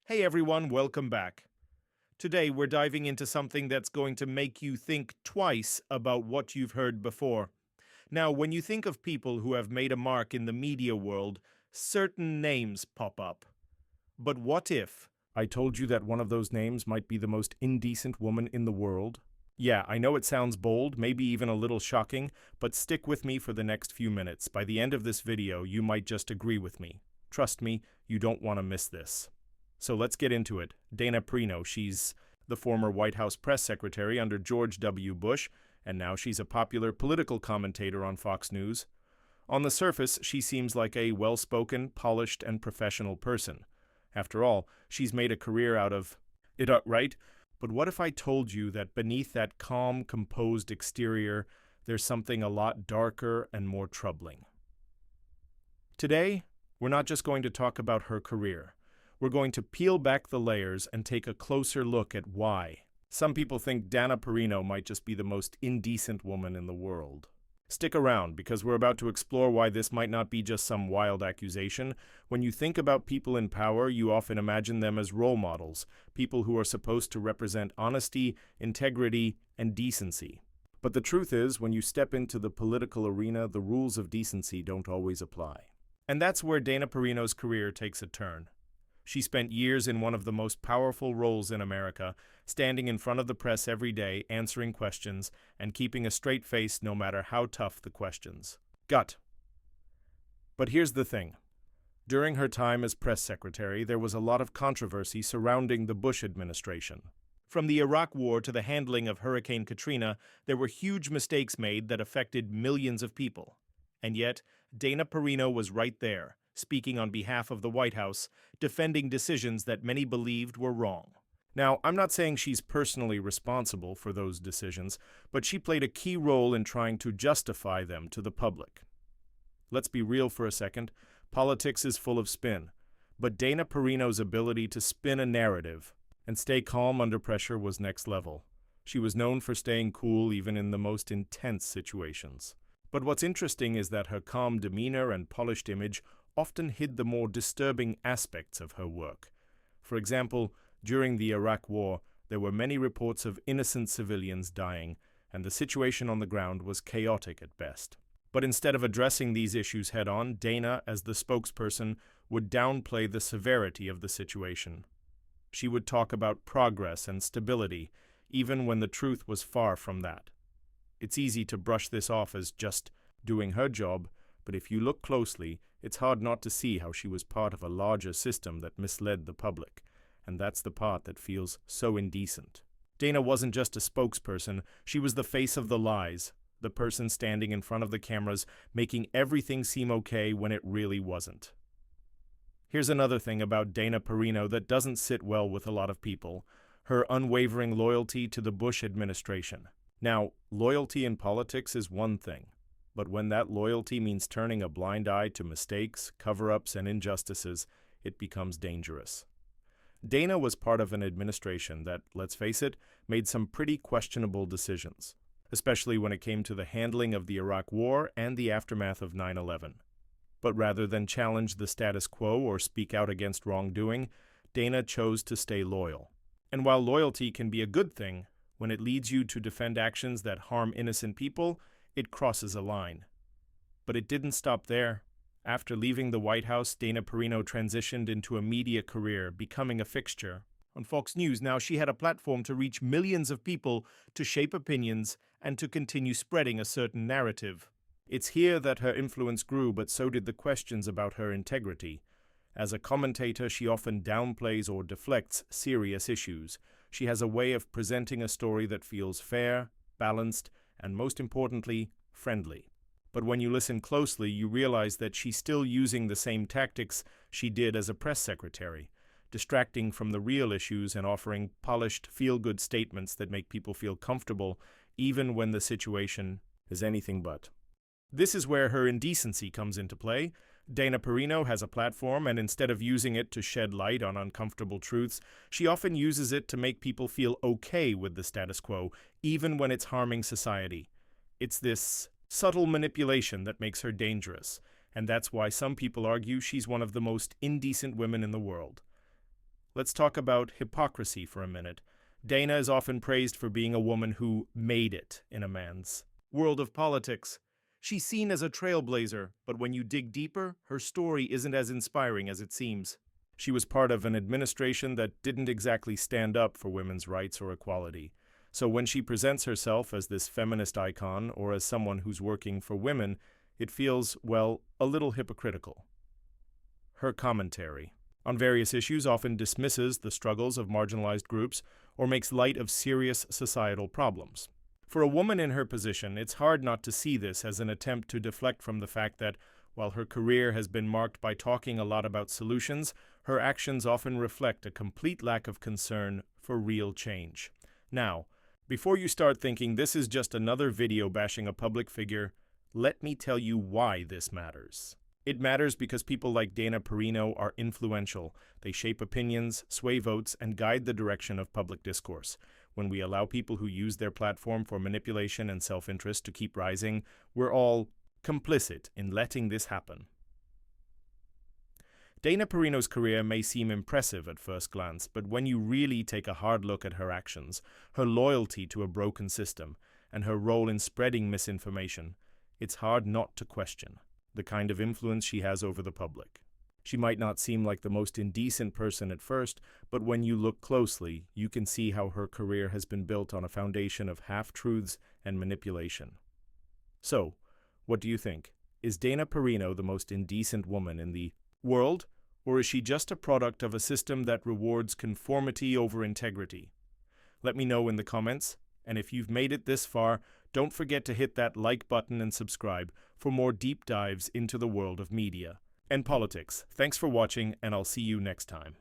Hey everyone, welcome back. Today we're diving into something that's going to make you think twice about what you've heard before. Now, when you think of people who have made a mark in the media world, certain names pop up. But what if I told you that one of those names might be the most indecent woman in the world? Yeah, I know it sounds bold, maybe even a little shocking, but stick with me for the next few minutes. By the end of this video, you might just agree with me. Trust me, you don't want to miss this. So let's get into it. Dana Perino, she's the former White House press secretary under George W. Bush, and now she's a popular political commentator on Fox News. On the surface, she seems like a well-spoken, polished, and professional person. After all, she's made a career out of it, right? But what if I told you that beneath that calm, composed exterior, there's something a lot darker and more troubling? Today, we're not just going to talk about her career. We're going to peel back the layers and take a closer look at why. Some people think Dana Perino might just be the most indecent woman in the world. Stick around, because we're about to explore why this might not be just some wild accusation. When you think about people in power, you often imagine them as role models, people who are supposed to represent honesty, integrity, and decency. But the truth is, when you step into the political arena, the rules of decency don't always apply. And that's where Dana Perino's career takes a turn. She spent years in one of the most powerful roles in America, standing in front of the press every day, answering questions, and keeping a straight face no matter how tough the questions. But here's the thing. During her time as press secretary, there was a lot of controversy surrounding the Bush administration. From the Iraq War to the handling of Hurricane Katrina, there were huge mistakes made that affected millions of people. And yet, Dana Perino was right there, speaking on behalf of the White House, defending decisions that many believed were wrong. Now, I'm not saying she's personally responsible for those decisions, but she played a key role in trying to justify them to the public. Let's be real for a second. Politics is full of spin, but Dana Perino's ability to spin a narrative and stay calm under pressure was next level. She was known for staying cool even in the most intense situations. But what's interesting is that her calm demeanor and polished image often hid the more disturbing aspects of her work. For example, during the Iraq War, there were many reports of innocent civilians dying, and the situation on the ground was chaotic at best. But instead of addressing these issues head-on, Dana, as the spokesperson, would downplay the severity of the situation. She would talk about progress and stability, even when the truth was far from that. It's easy to brush this off as just doing her job, but if you look closely, it's hard not to see how she was part of a larger system that misled the public, and that's the part that feels so indecent. Dana wasn't just a spokesperson, she was the face of the lies, the person standing in front of the cameras, making everything seem okay when it really wasn't. Here's another thing about Dana Perino that doesn't sit well with a lot of people: her unwavering loyalty to the Bush administration. Now, loyalty in politics is one thing, but when that loyalty means turning a blind eye to mistakes, cover-ups, and injustices, it becomes dangerous. Dana was part of an administration that, let's face it, made some pretty questionable decisions, especially when it came to the handling of the Iraq War and the aftermath of 9/11. But rather than challenge the status quo or speak out against wrongdoing, Dana chose to stay loyal. And while loyalty can be a good thing, when it leads you to defend actions that harm innocent people, it crosses a line. But it didn't stop there. After leaving the White House, Dana Perino transitioned into a media career, becoming a fixture on Fox News. Now she had a platform to reach millions of people, to shape opinions, and to continue spreading a certain narrative. It's here that her influence grew, but so did the questions about her integrity. As a commentator, she often downplays or deflects serious issues. She has a way of presenting a story that feels fair, balanced, and most importantly, friendly. But when you listen closely, you realize that she's still using the same tactics she did as a press secretary, distracting from the real issues and offering polished, feel-good statements that make people feel comfortable, even when the situation is anything but. This is where her indecency comes into play. Dana Perino has a platform, and instead of using it to shed light on uncomfortable truths, she often uses it to make people feel okay with the status quo, even when it's harming society. It's this subtle manipulation that makes her dangerous, and that's why some people argue she's one of the most indecent women in the world. Let's talk about hypocrisy for a minute. Dana is often praised for being a woman who made it in a man's world of politics. She's seen as a trailblazer, but when you dig deeper, her story isn't as inspiring as it seems. She was part of an administration that didn't exactly stand up for women's rights or equality. So when she presents herself as this feminist icon or as someone who's working for women, it feels, well, a little hypocritical. Her commentary on various issues often dismisses the struggles of marginalized groups or makes light of serious societal problems. For a woman in her position, it's hard not to see this as an attempt to deflect from the fact that, while her career has been marked by talking a lot about solutions, her actions often reflect a complete lack of concern for real change. Now, before you start thinking this is just another video bashing a public figure, let me tell you why this matters. It matters because people like Dana Perino are influential. They shape opinions, sway votes, and guide the direction of public discourse. When we allow people who use their platform for manipulation and self-interest to keep rising, we're all complicit in letting this happen. Dana Perino's career may seem impressive at first glance, but when you really take a hard look at her actions, her loyalty to a broken system, and her role in spreading misinformation, it's hard not to question the kind of influence she has over the public. She might not seem like the most indecent person at first, but when you look closely, you can see how her career has been built on a foundation of half-truths and manipulation. So, what do you think? Is Dana Perino the most indecent woman in the world, or is she just a product of a system that rewards conformity over integrity? Let me know in the comments, and if you've made it this far, don't forget to hit that like button and subscribe for more deep dives into the world of media and politics. Thanks for watching, and I'll see you next time.